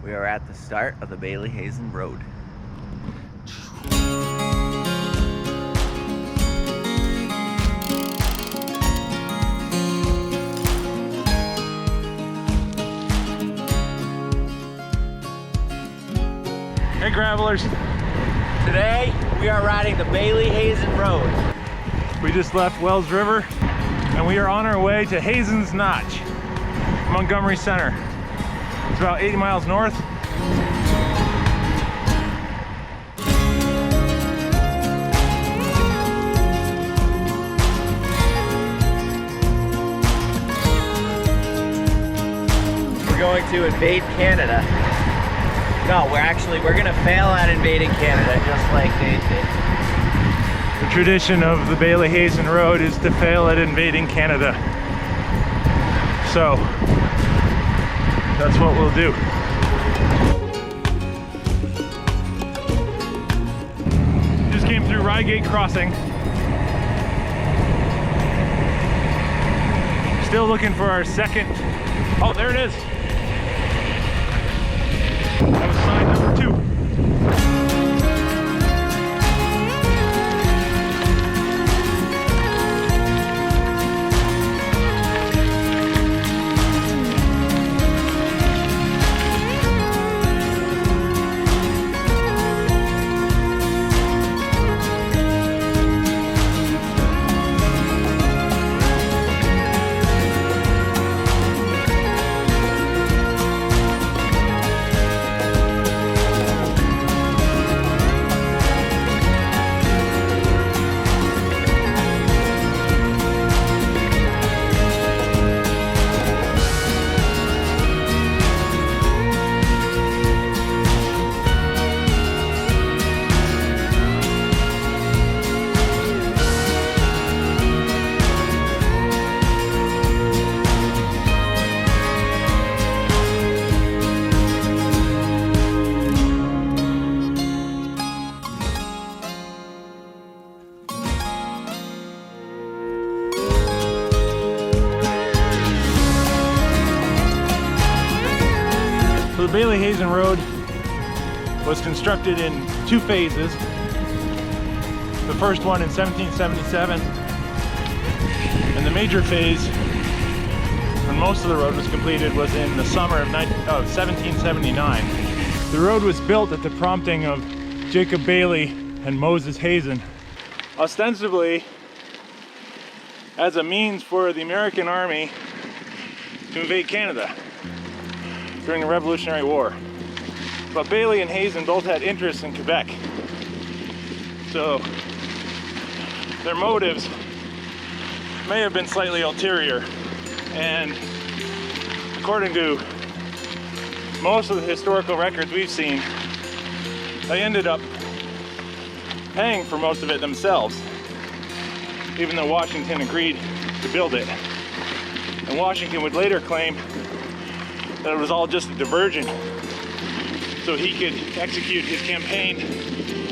We are at the start of the Bayley Hazen Road. Hey Gravelers! Today we are riding the Bayley Hazen Road. We just left Wells River and we are on our way to Hazen's Notch, Montgomery Center. It's about 80 miles north. We're going to invade Canada. No, we're gonna fail at invading Canada just like they did. The tradition of the Bayley Hazen Road is to fail at invading Canada. So, that's what we'll do. Just came through Rygate Crossing. Still looking for our second. Oh, there it is. That was sign number 2. The Bayley Hazen Road was constructed in 2 phases. The first one in 1777, and the major phase, when most of the road was completed, was in the summer of 1779. The road was built at the prompting of Jacob Bayley and Moses Hazen, ostensibly as a means for the American Army to invade Canada during the Revolutionary War. But Bayley and Hazen both had interests in Quebec. So their motives may have been slightly ulterior. And according to most of the historical records we've seen, they ended up paying for most of it themselves, even though Washington agreed to build it. And Washington would later claim that it was all just a diversion so he could execute his campaign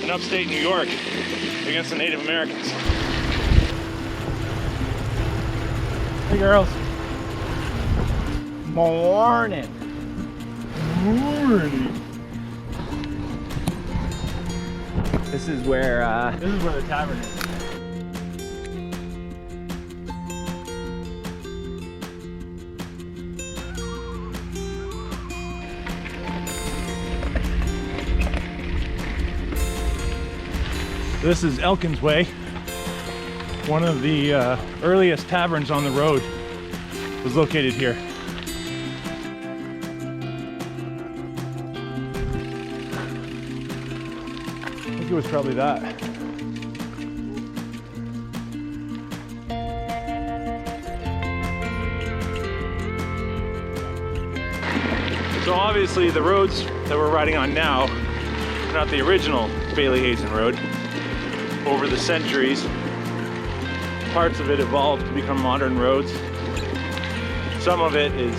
in upstate New York against the Native Americans. Hey girls. Morning. Morning. This is where the tavern is. This is Elkin's Way. One of the earliest taverns on the road was located here. I think it was probably that. So obviously the roads that we're riding on now are not the original Bayley Hazen Road. Over the centuries, parts of it evolved to become modern roads. Some of it is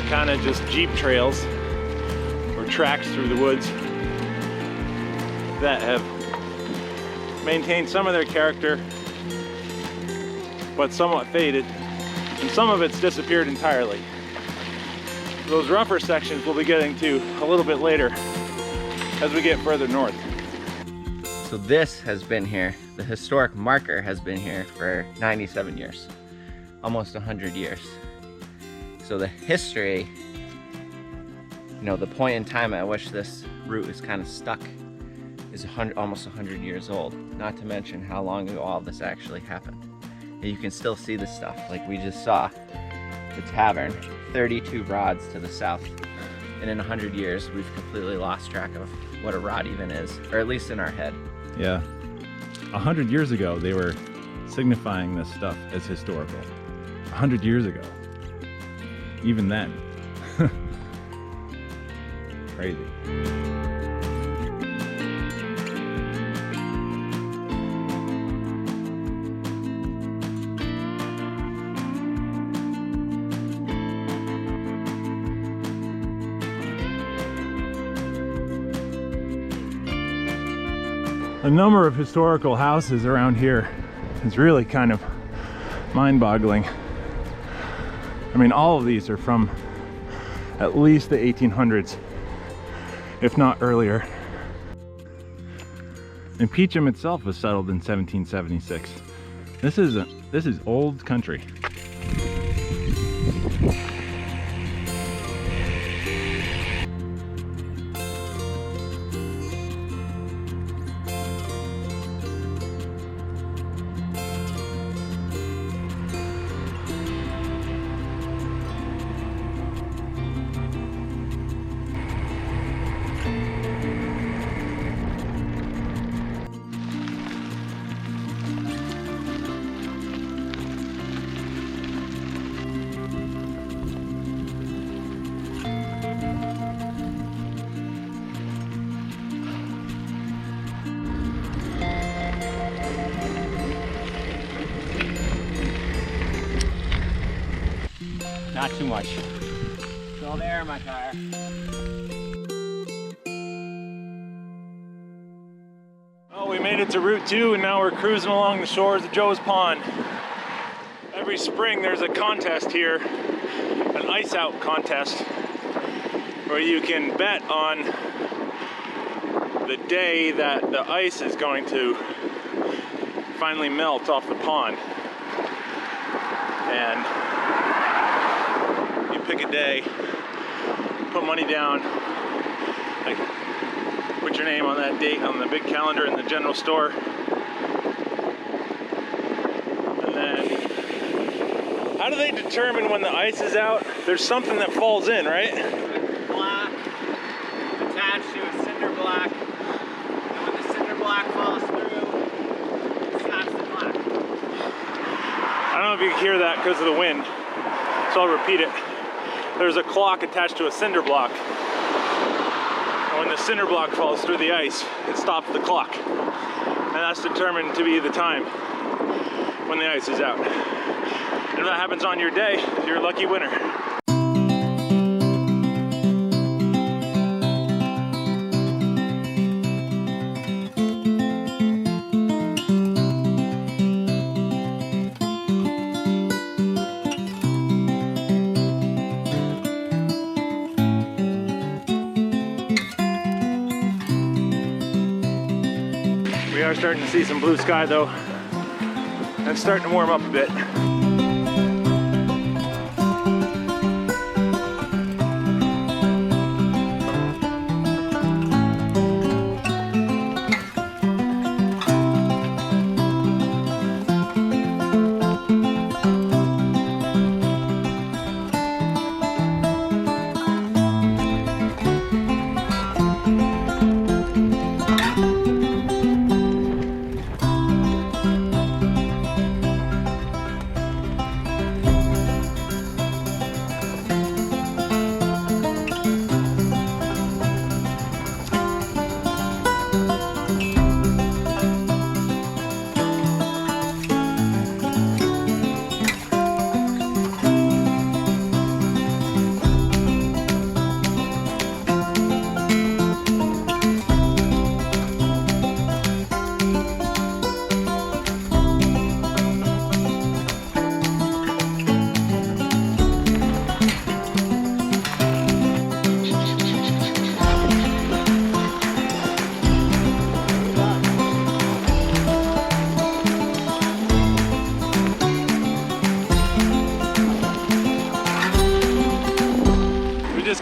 kind of just jeep trails or tracks through the woods that have maintained some of their character but somewhat faded, and some of it's disappeared entirely. Those rougher sections we'll be getting to a little bit later as we get further north. So this has been here, the historic marker has been here for 97 years, almost 100 years. So the history, you know, the point in time at which this route is kind of stuck is almost 100 years old, not to mention how long ago all this actually happened. And you can still see the stuff, like we just saw, the tavern, 32 rods to the south. And in 100 years, we've completely lost track of what a rod even is, or at least in our head. Yeah. 100 years ago, they were signifying this stuff as historical. 100 years ago. Even then. Crazy. The number of historical houses around here is really kind of mind-boggling. I mean, all of these are from at least the 1800s, if not earlier. And Peacham itself was settled in 1776. This is old country. Not too much. Still there in my car. Well, we made it to Route 2 and now we're cruising along the shores of Joe's Pond. Every spring there's a contest here, an ice out contest, where you can bet on the day that the ice is going to finally melt off the pond. And pick a day, put money down, like put your name on that date on the big calendar in the general store, and then how do they determine when the ice is out? There's something that falls in, right? Block attached to a cinder block, and when the cinder block falls through, it stops the clock. I don't know if you can hear that because of the wind, so I'll repeat it. There's a clock attached to a cinder block. And when the cinder block falls through the ice, it stops the clock. And that's determined to be the time when the ice is out. And if that happens on your day, you're a lucky winner. We are starting to see some blue sky though. It's starting to warm up a bit.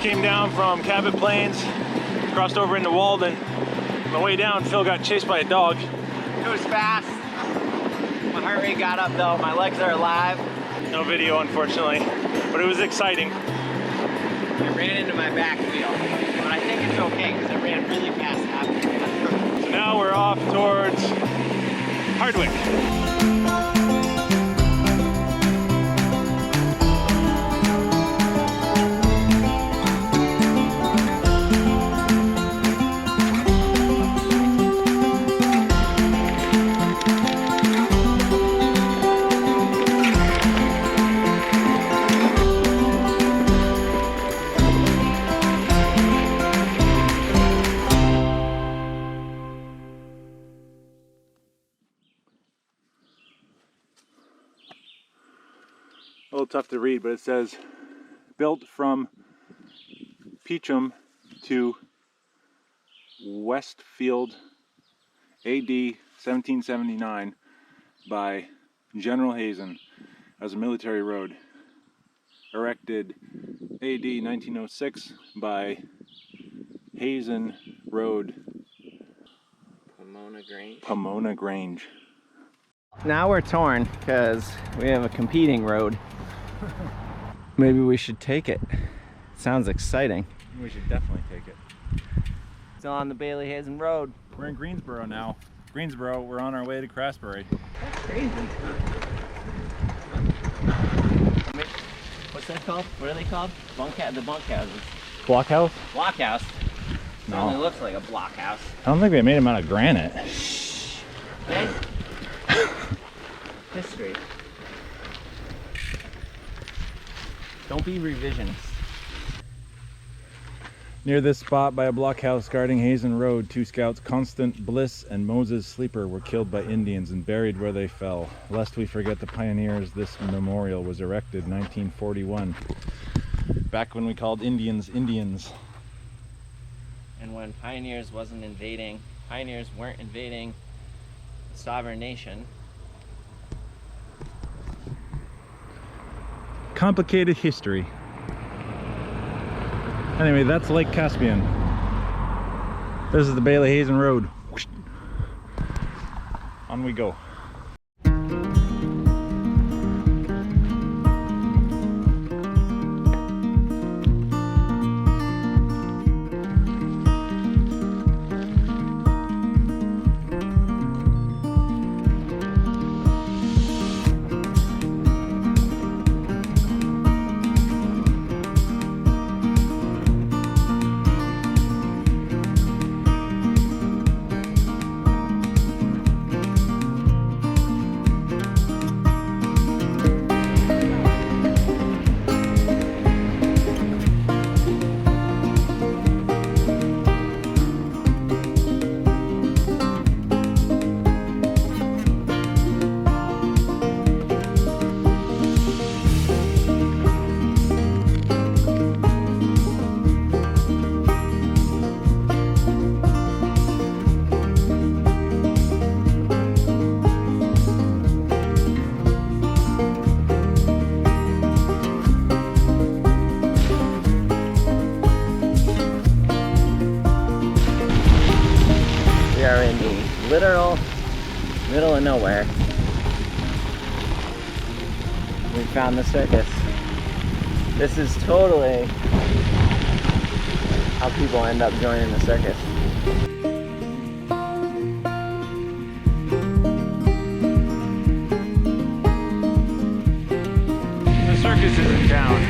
came down from Cabot Plains, crossed over into Walden. On the way down, Phil got chased by a dog. It was fast. My heart rate got up though. My legs are alive. No video, unfortunately, but it was exciting. I ran into my back wheel, but I think it's okay because I ran really fast after. So now we're off towards Hardwick. A little tough to read, but it says built from Peacham to Westfield AD 1779 by General Hazen as a military road. Erected AD 1906 by Hazen Road, Pomona Grange. Now we're torn because we have a competing road. Maybe we should take it. Sounds exciting. We should definitely take it. Still on the Bayley Hazen Road. We're in Greensboro now. Greensboro, we're on our way to Craftsbury. That's crazy. What's that called? What are they called? The bunkhouses. Blockhouse? Blockhouse? No. It only looks like a blockhouse. I don't think they made them out of granite. Okay. History. Don't be revisionist. Near this spot by a blockhouse guarding Hazen Road, two scouts, Constant Bliss and Moses Sleeper, were killed by Indians and buried where they fell. Lest we forget the pioneers, this memorial was erected in 1941. Back when we called Indians, Indians. And when pioneers weren't invading a sovereign nation. Complicated history. Anyway, that's Lake Caspian. This is the Bayley Hazen Road. On we go. Literal middle of nowhere. We found the circus. This is totally how people end up joining the circus. The circus is in town.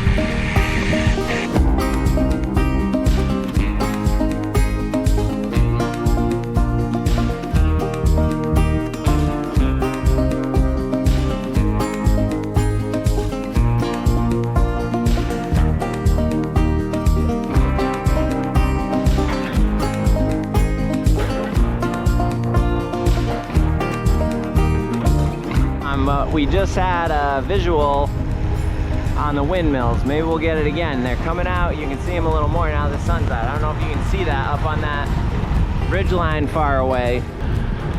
We just had a visual on the windmills. Maybe we'll get it again. They're coming out. You can see them a little more now the sun's out. I don't know if you can see that up on that ridge line far away.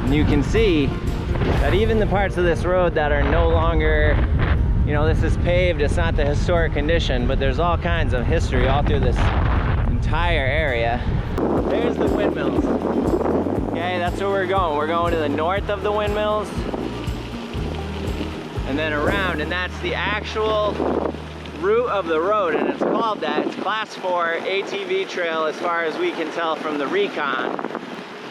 And you can see that even the parts of this road that are no longer You know, this is paved, it's not the historic condition, but there's all kinds of history all through this entire area. There's the Windmills. Okay, that's where we're going. We're going to the north of the Windmills and then around, and that's the actual route of the road, and it's called that. It's class 4 ATV trail as far as we can tell from the recon,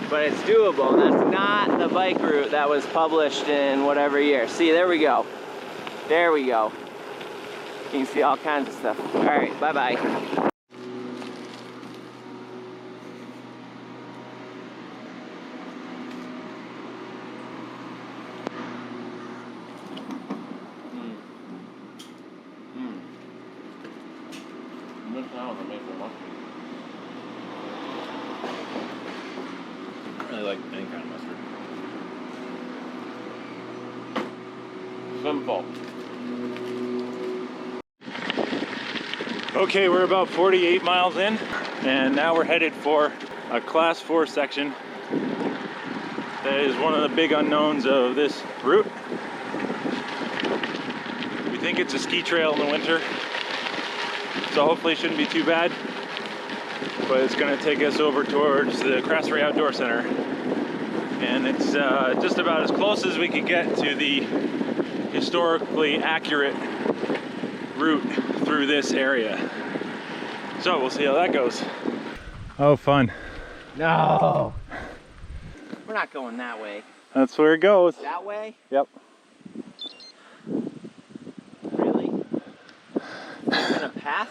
but it's doable. That's not the bike route that was published in whatever year. See, there we go. There we go. You can see all kinds of stuff. All right, bye-bye. I really like any kind of mustard. Simple. Okay, we're about 48 miles in, and now we're headed for a class 4 section. That is one of the big unknowns of this route. We think it's a ski trail in the winter, so hopefully it shouldn't be too bad. But it's going to take us over towards the Craftsbury Outdoor Center, and it's just about as close as we could get to the historically accurate route through this area. So we'll see how that goes. Oh, fun. No. We're not going that way. That's where it goes. That way? Yep. Really? You're gonna pass?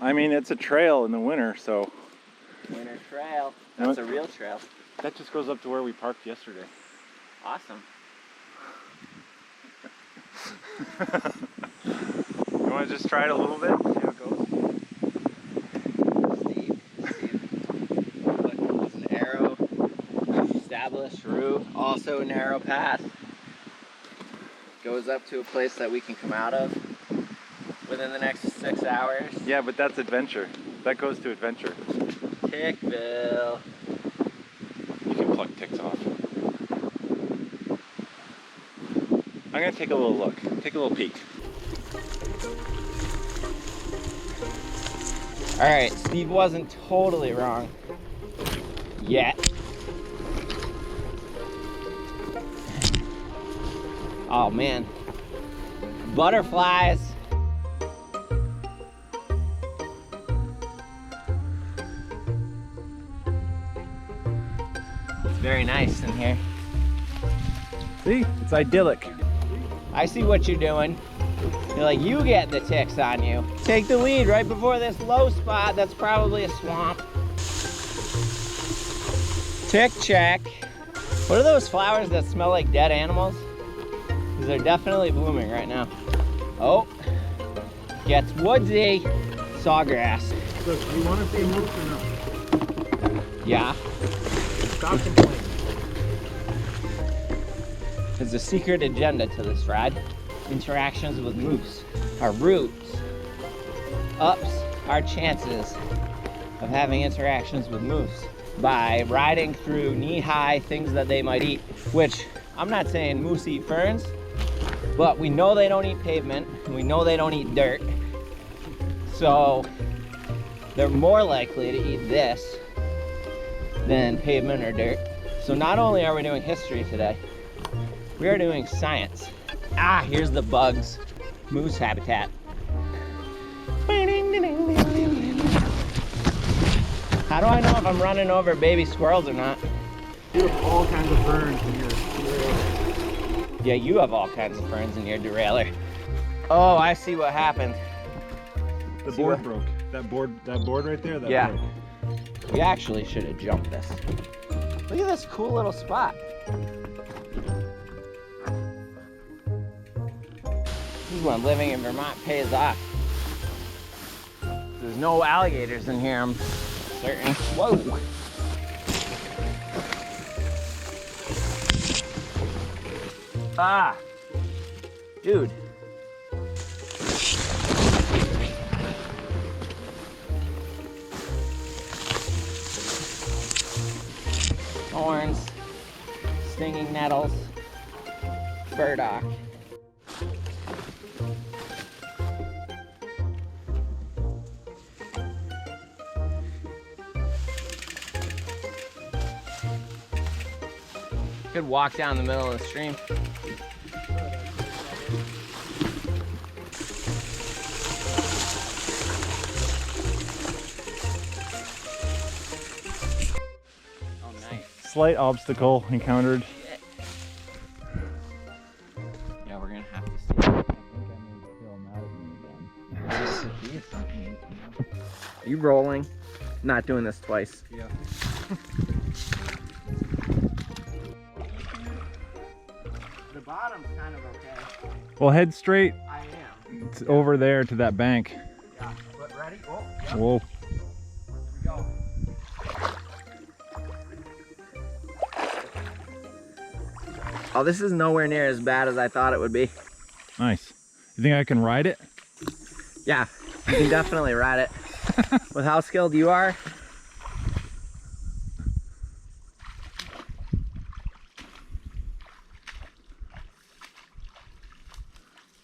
I mean, it's a trail in the winter, so. Winter trail. That's a real trail. That just goes up to where we parked yesterday. Awesome. You want to just try it a little bit? See how it goes? Steve. Look, there's an arrow. Established route. Also a narrow path. Goes up to a place that we can come out of within the next 6 hours. Yeah, but that's adventure. That goes to adventure. Tickville. You can pluck ticks off. I'm gonna take a little look. Take a little peek. Alright, Steve wasn't totally wrong. Yet. Oh man. Butterflies. It's very nice in here. See? It's idyllic. I see what you're doing. You're like, you get the ticks on you. Take the lead right before this low spot that's probably a swamp. Tick check. What are those flowers that smell like dead animals? Because they're definitely blooming right now. Oh, gets woodsy. Sawgrass. Look, do you want to see moose or no? Yeah. Stop complaining. There's a secret agenda to this ride. Interactions with moose. Our route ups our chances of having interactions with moose by riding through knee-high things that they might eat, which I'm not saying moose eat ferns, but we know they don't eat pavement, and we know they don't eat dirt, so they're more likely to eat this than pavement or dirt. So not only are we doing history today, we are doing science. Ah, here's the bugs. Moose habitat. How do I know if I'm running over baby squirrels or not? You have all kinds of ferns in your derailleur. Yeah, you have all kinds of ferns in your derailleur. Oh, I see what happened. The board broke. That board right there, that broke. We actually should have jumped this. Look at this cool little spot. This is when living in Vermont pays off. There's no alligators in here, I'm certain. Whoa! Ah! Dude. Thorns, stinging nettles, burdock. Could walk down the middle of the stream. Oh, nice. Slight obstacle encountered. Yeah, we're gonna have to see. I think I made Phil mad at me again. Are you rolling? Not doing this twice. Yeah. The bottom's kind of okay. Well, head straight. I am. It's over there to that bank. Yeah, but ready? Oh, yep. Whoa. Here we go. Oh, this is nowhere near as bad as I thought it would be. Nice. You think I can ride it? Yeah, you can definitely ride it. With how skilled you are.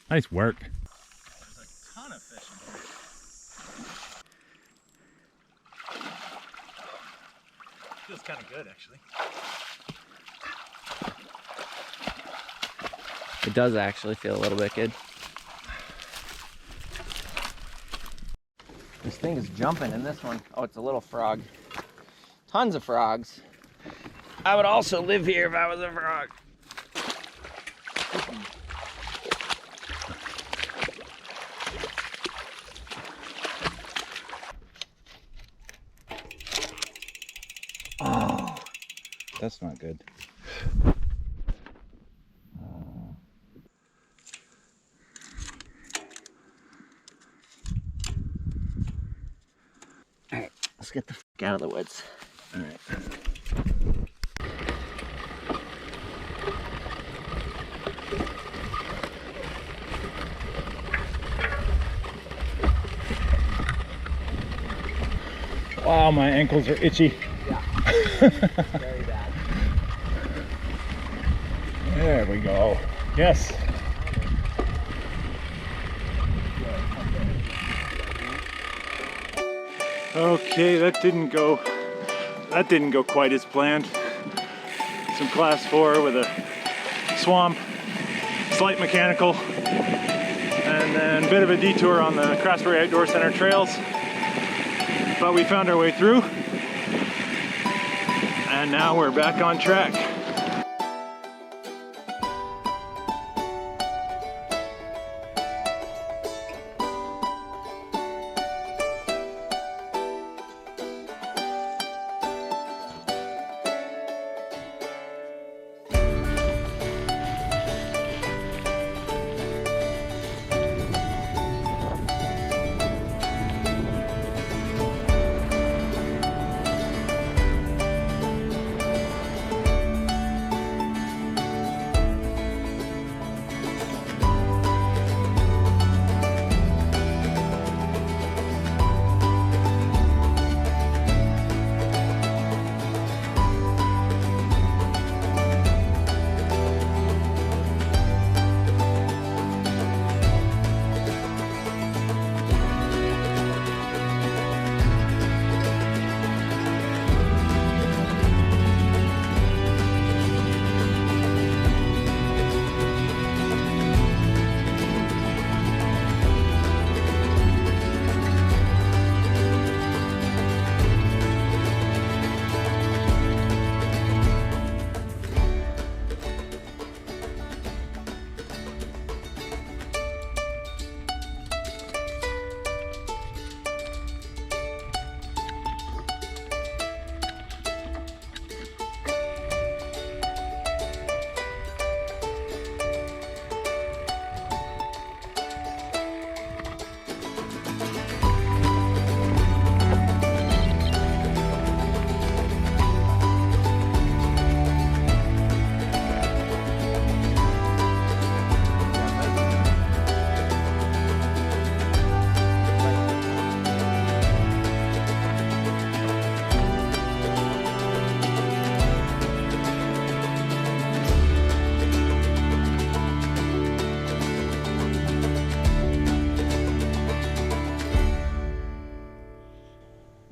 Nice work. There's a ton of fish in here. Feels kind of good, actually. It does actually feel a little bit good. This thing is jumping in this one. Oh, it's a little frog. Tons of frogs. I would also live here if I was a frog. Oh, that's not good. All right, let's get the f out of the woods. All right. Wow, my ankles are itchy. Yeah, very bad. There we go. Yes. Okay, that didn't go quite as planned. Some class 4 with a swamp, slight mechanical, and then a bit of a detour on the Craftsbury Outdoor Center trails. But we found our way through, and now we're back on track.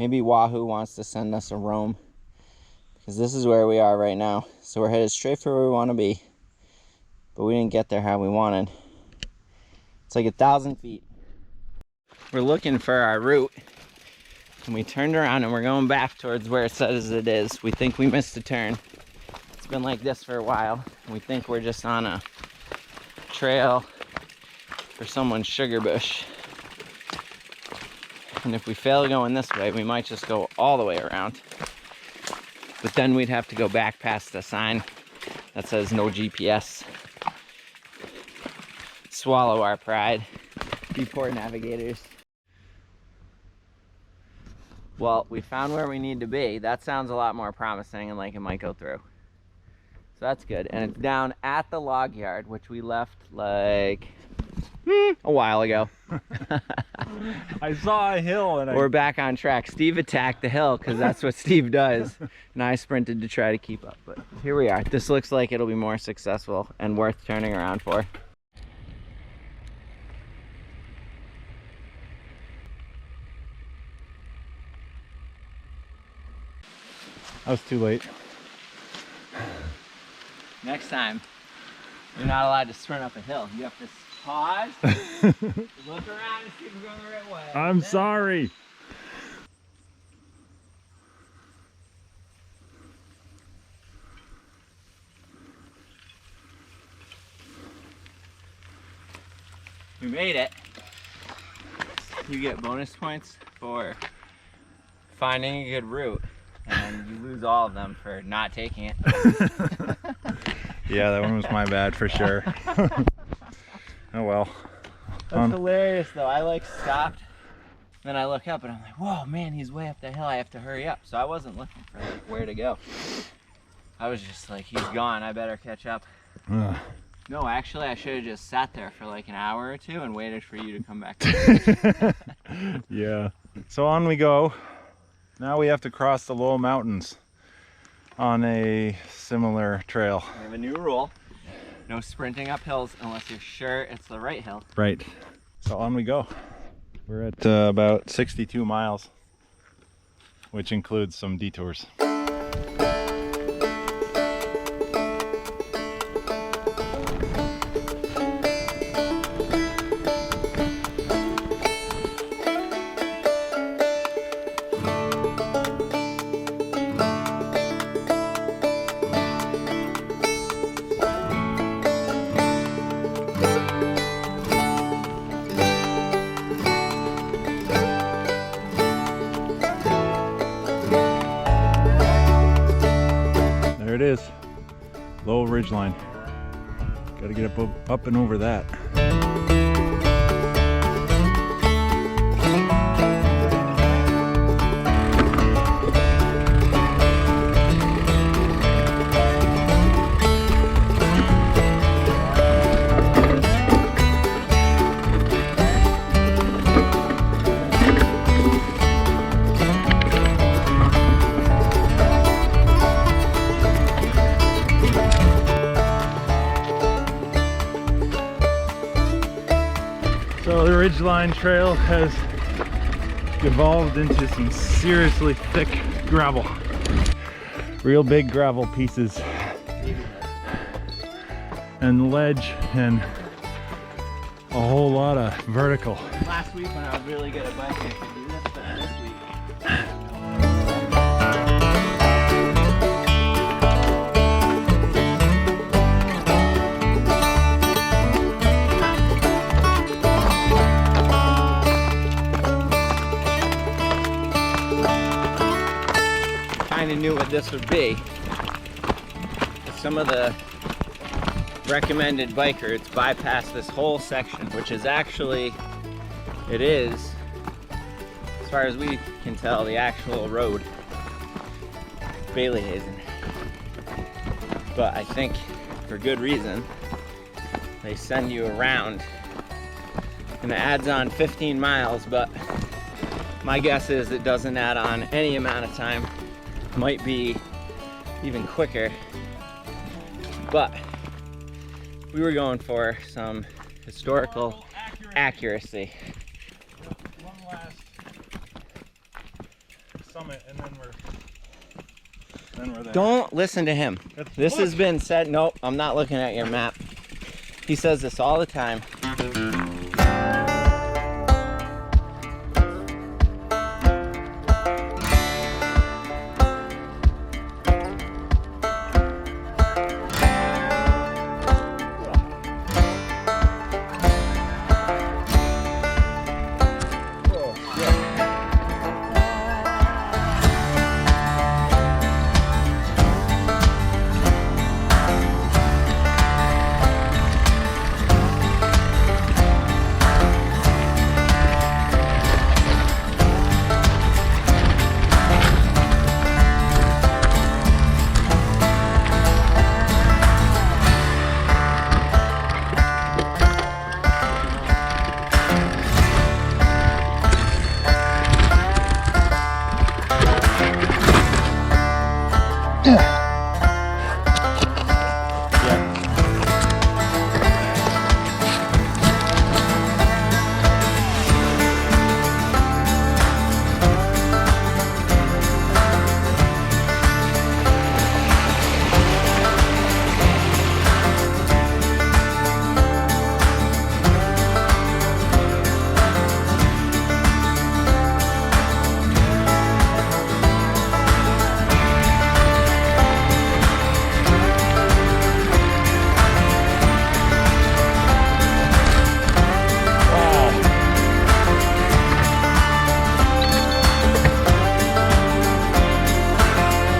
Maybe Wahoo wants to send us a roam, because this is where we are right now. So we're headed straight for where we want to be, but we didn't get there how we wanted. It's like 1,000 feet. We're looking for our route, and we turned around and we're going back towards where it says it is. We think we missed a turn. It's been like this for a while. We think we're just on a trail for someone's sugar bush. And if we fail going this way, we might just go all the way around. But then we'd have to go back past a sign that says no GPS. Swallow our pride. Be poor navigators. Well, we found where we need to be. That sounds a lot more promising and like it might go through. So that's good. And it's down at the log yard, which we left like a while ago. I saw a hill and we're back on track. Steve attacked the hill because that's what Steve does. And I sprinted to try to keep up. But here we are. This looks like it'll be more successful and worth turning around for. I was too late. Next time, you're not allowed to sprint up a hill. You have to pause, look around and see if we're going the right way. I'm sorry. We made it. You get bonus points for finding a good route, and you lose all of them for not taking it. Yeah, that one was my bad for sure. Oh well. That's hilarious though. I like stopped, then I look up and I'm like, whoa man, he's way up the hill, I have to hurry up. So I wasn't looking for like where to go. I was just like, he's gone, I better catch up. No, actually I should have just sat there for like an hour or two and waited for you to come back. Yeah. So on we go. Now we have to cross the low mountains on a similar trail. We have a new rule. No sprinting up hills unless you're sure it's the right hill. Right. So on we go. We're at about 62 miles, which includes some detours. There it is, low ridge line. Got to get up and over that. So the ridgeline trail has evolved into some seriously thick gravel. Real big gravel pieces. And ledge and a whole lot of vertical. Last week when I was really good at biking, I could do this, but this week. Kind of knew what this would be. Some of the recommended bike routes bypass this whole section, which is actually, it is, as far as we can tell, the actual road, Bayley Hazen. But I think for good reason, they send you around, and it adds on 15 miles, but my guess is it doesn't add on any amount of time. Might be even quicker, but we were going for some historical accuracy. summit, and then we're there. Don't listen to him. This has been said. Nope, I'm not looking at your map. He says this all the time.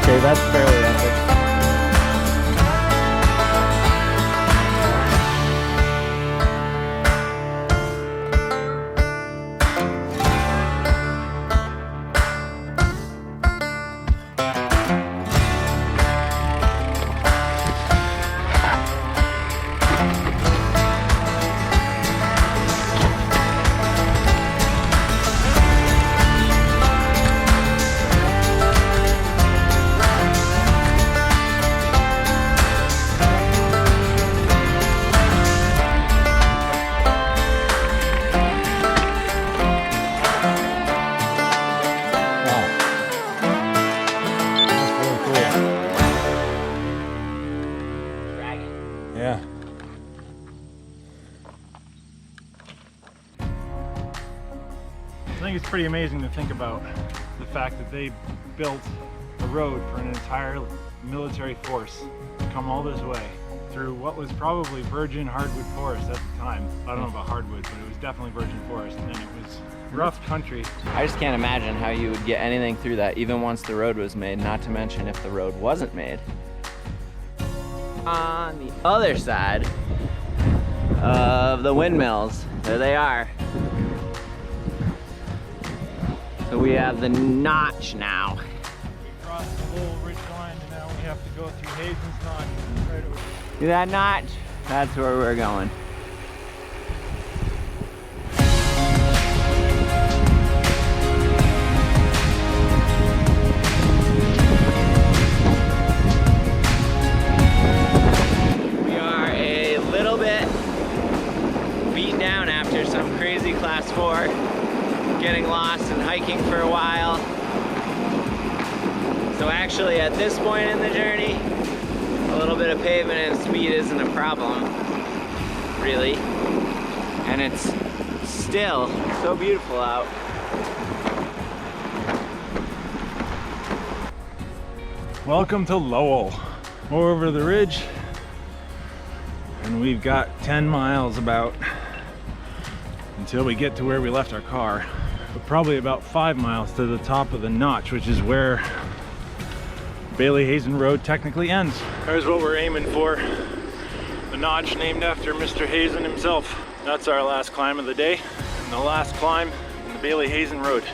Okay, that's fairly epic. Yeah. I think it's pretty amazing to think about the fact that they built a road for an entire military force to come all this way through what was probably virgin hardwood forest at the time. I don't know about hardwood, but it was definitely virgin forest, and it was rough country. I just can't imagine how you would get anything through that, even once the road was made, not to mention if the road wasn't made. On the other side of the windmills, there they are. So we have the notch now. We crossed the whole ridge line, and now we have to go through Hazen's notch right over. See that notch? That's where we're going. Some crazy class 4, getting lost and hiking for a while. So actually at this point in the journey, a little bit of pavement and speed isn't a problem, really. And it's still so beautiful out. Welcome to Lowell. We're over the ridge, and we've got 10 miles about until we get to where we left our car. But probably about 5 miles to the top of the notch, which is where Bayley Hazen Road technically ends. There's what we're aiming for. The notch named after Mr. Hazen himself. That's our last climb of the day, and the last climb in the Bayley Hazen Road.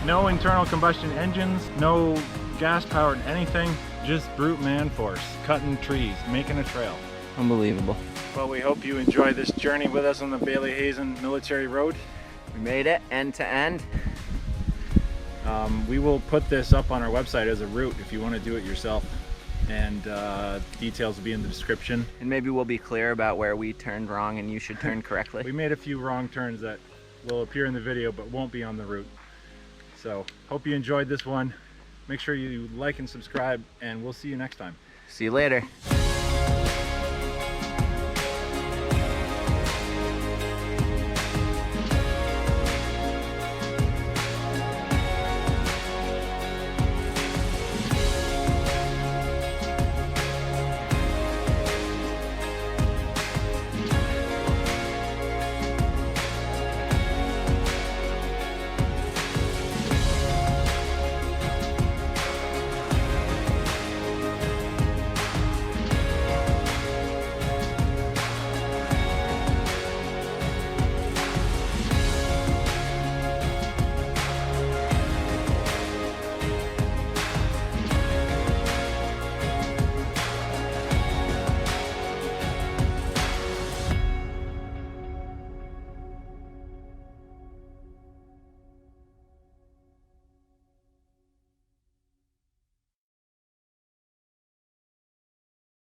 No internal combustion engines, no gas-powered anything, just brute man force, cutting trees, making a trail. Unbelievable. Well, we hope you enjoy this journey with us on the Bayley Hazen Military Road. We made it end to end. We will put this up on our website as a route if you want to do it yourself, and details will be in the description. And maybe we'll be clear about where we turned wrong and you should turn correctly. We made a few wrong turns that will appear in the video but won't be on the route. So hope you enjoyed this one. Make sure you like and subscribe, and we'll see you next time. See you later.